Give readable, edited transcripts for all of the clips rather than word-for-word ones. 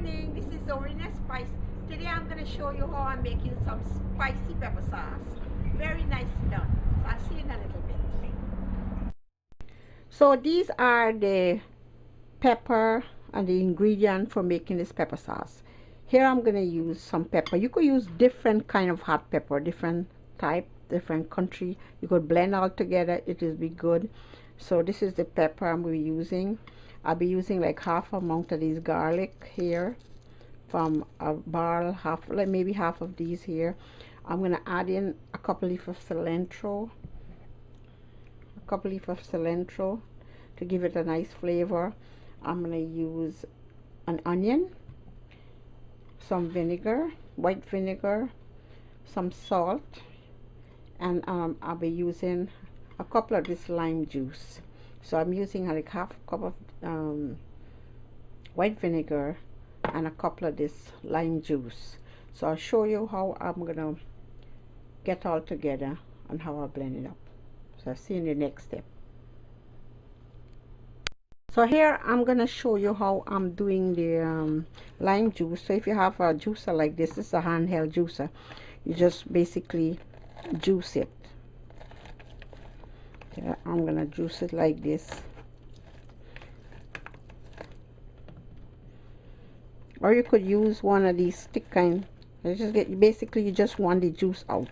morning, this is Orina Spice. Today I'm going to show you how I'm making some spicy pepper sauce. Very nicely done. So I'll see you in a little bit. So these are the pepper and the ingredient for making this pepper sauce. Here I'm going to use some pepper. You could use different kind of hot pepper, different type, different country. You could blend all together. It will be good. So this is the pepper I'm going to be using. I'll be using like half amount of these garlic here from a barrel, like maybe half of these here. I'm going to add in a couple leaf of cilantro, to give it a nice flavor. I'm going to use an onion, some vinegar, white vinegar, some salt, and I'll be using a couple of this lime juice. So I'm using like half a cup of white vinegar and a couple of this lime juice. So I'll show you how I'm gonna get all together and how I'll blend it up. So I'll see you in the next step. So here I'm gonna show you how I'm doing the lime juice. So if you have a juicer like this is a handheld juicer, you just basically juice it. Yeah, I'm gonna juice it like this. Or you could use one of these stick kind. Basically you just want the juice out.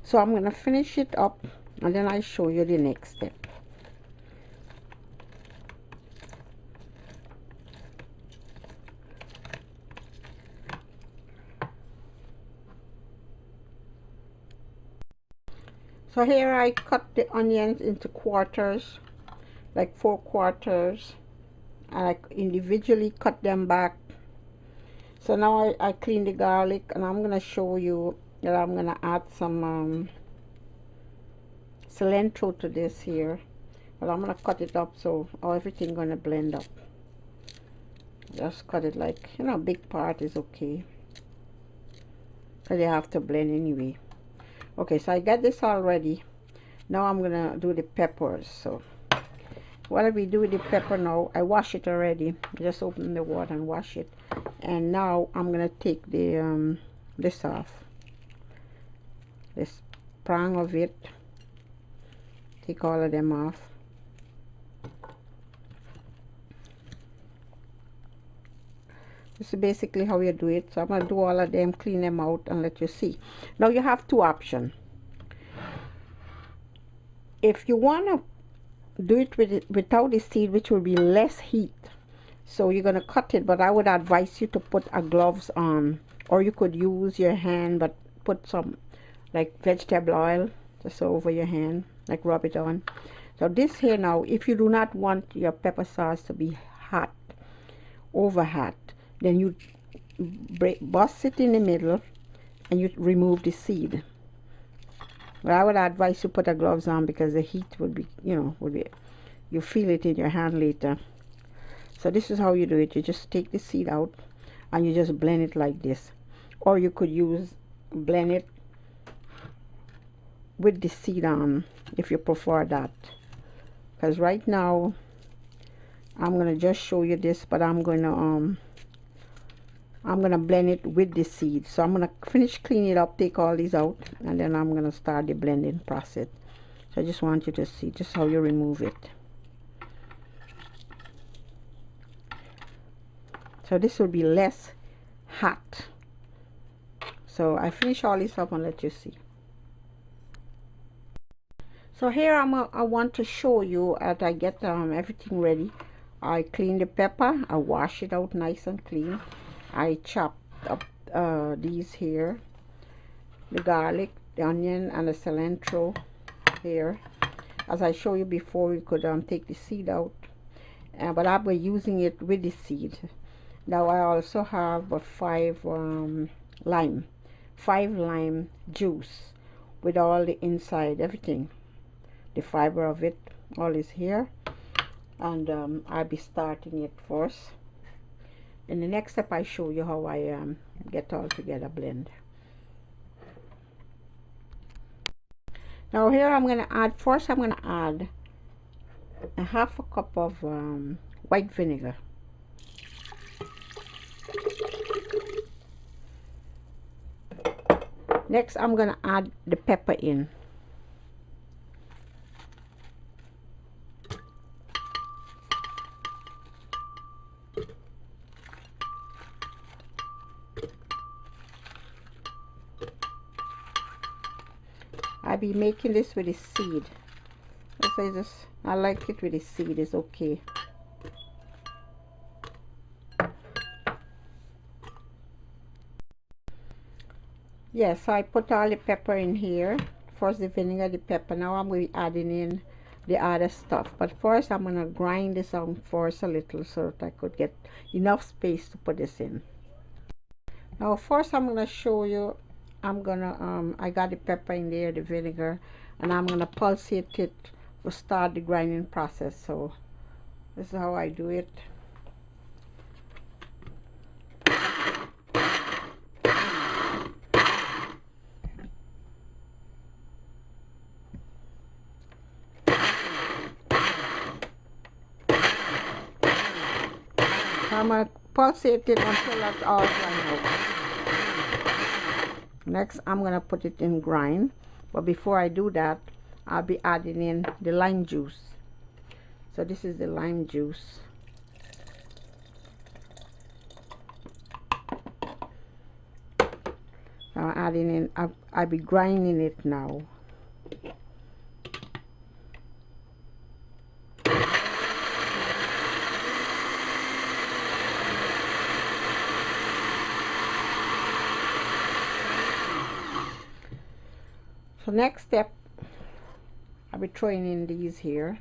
So I'm gonna finish it up and then I'll show you the next step. So here I cut the onions into quarters, like 4 quarters, and I individually cut them back. So now I clean the garlic, and I'm going to show you that I'm going to add some cilantro to this here. But I'm going to cut it up so everything going to blend up. Just cut it like, you know, a big part is okay, because you have to blend anyway. Okay, so I got this all ready. Now I'm going to do the peppers. So what we do with the pepper now, I wash it already. Just open the water and wash it. And now I'm going to take the this off. This prong of it. Take all of them off. This is basically how you do it. So I'm going to do all of them, clean them out, and let you see. Now you have 2 options. If you want to do it without the seed, which will be less heat, so you're going to cut it, but I would advise you to put a gloves on, or you could use your hand, but put some like vegetable oil just over your hand, like rub it on. So this here now, if you do not want your pepper sauce to be hot, over hot, then you bust it in the middle and you remove the seed. But I would advise you put the gloves on, because the heat would be, you feel it in your hand later. So this is how you do it. You just take the seed out and you just blend it like this. Or you could blend it with the seed on if you prefer that. Because right now I'm going to just show you this, but I'm going to blend it with the seed. So I'm going to finish cleaning it up, take all these out, and then I'm going to start the blending process. So I just want you to see just how you remove it. So this will be less hot. So I finish all this up and let you see. So here I want to show you as I get everything ready. I clean the pepper, I wash it out nice and clean. I chopped up these here, the garlic, the onion, and the cilantro here. As I showed you before, you could take the seed out, but I'll be using it with the seed. Now I also have 5 lime juice with all the inside, everything, the fiber of it, all is here. And I'll be starting it first. In the next step, I show you how I get all together blend. Now here I'm going to add, first I'm going to add a half a cup of white vinegar. Next, I'm gonna add the pepper in. I'll be making this with the seed. I like it with the seed, it's okay. Yes, so I put all the pepper in here. First the vinegar, the pepper. Now I'm going to be adding in the other stuff. But first I'm going to grind this on first a little so that I could get enough space to put this in. Now first I'm going to show you, I got the pepper in there, the vinegar, and I'm going to pulsate it to start the grinding process. So this is how I do it. I'm going to pulsate it until that's all ground out. Next, I'm going to put it in grind. But before I do that, I'll be adding in the lime juice. So this is the lime juice. I'm adding in, I'll be grinding it now. So next step, I'll be throwing in these here.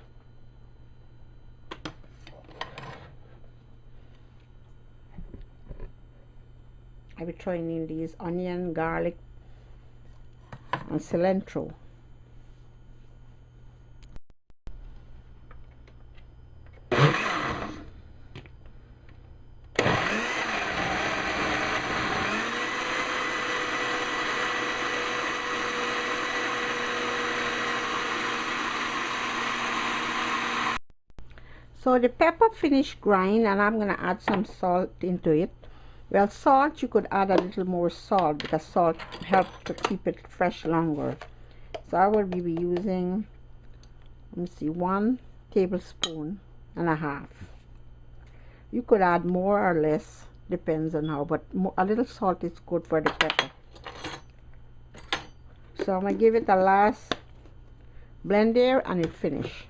I'll be throwing in these onion, garlic, and cilantro. So the pepper finished grind, and I'm going to add some salt into it. Well, salt, you could add a little more salt because salt helps to keep it fresh longer. So I will be using, let me see, 1 tablespoon and a half. You could add more or less, depends on how, but a little salt is good for the pepper. So I'm going to give it a last blend there and it finish.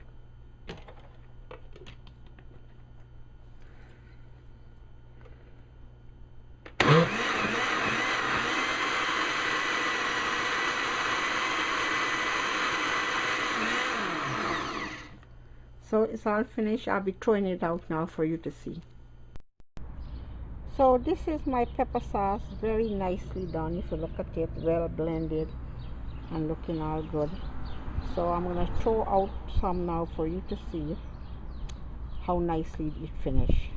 So it's all finished. I'll be throwing it out now for you to see. So this is my pepper sauce, very nicely done. If you look at it, well blended and looking all good. So I'm going to throw out some now for you to see how nicely it finished.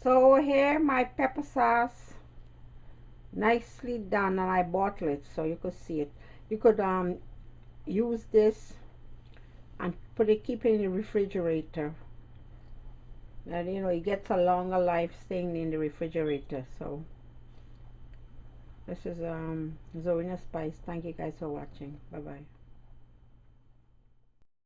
So here my pepper sauce, nicely done, and I bottle it so you could see it. You could use this and keep it in the refrigerator. And you know, it gets a longer life staying in the refrigerator. So this is Zoina Spice. Thank you guys for watching. Bye bye.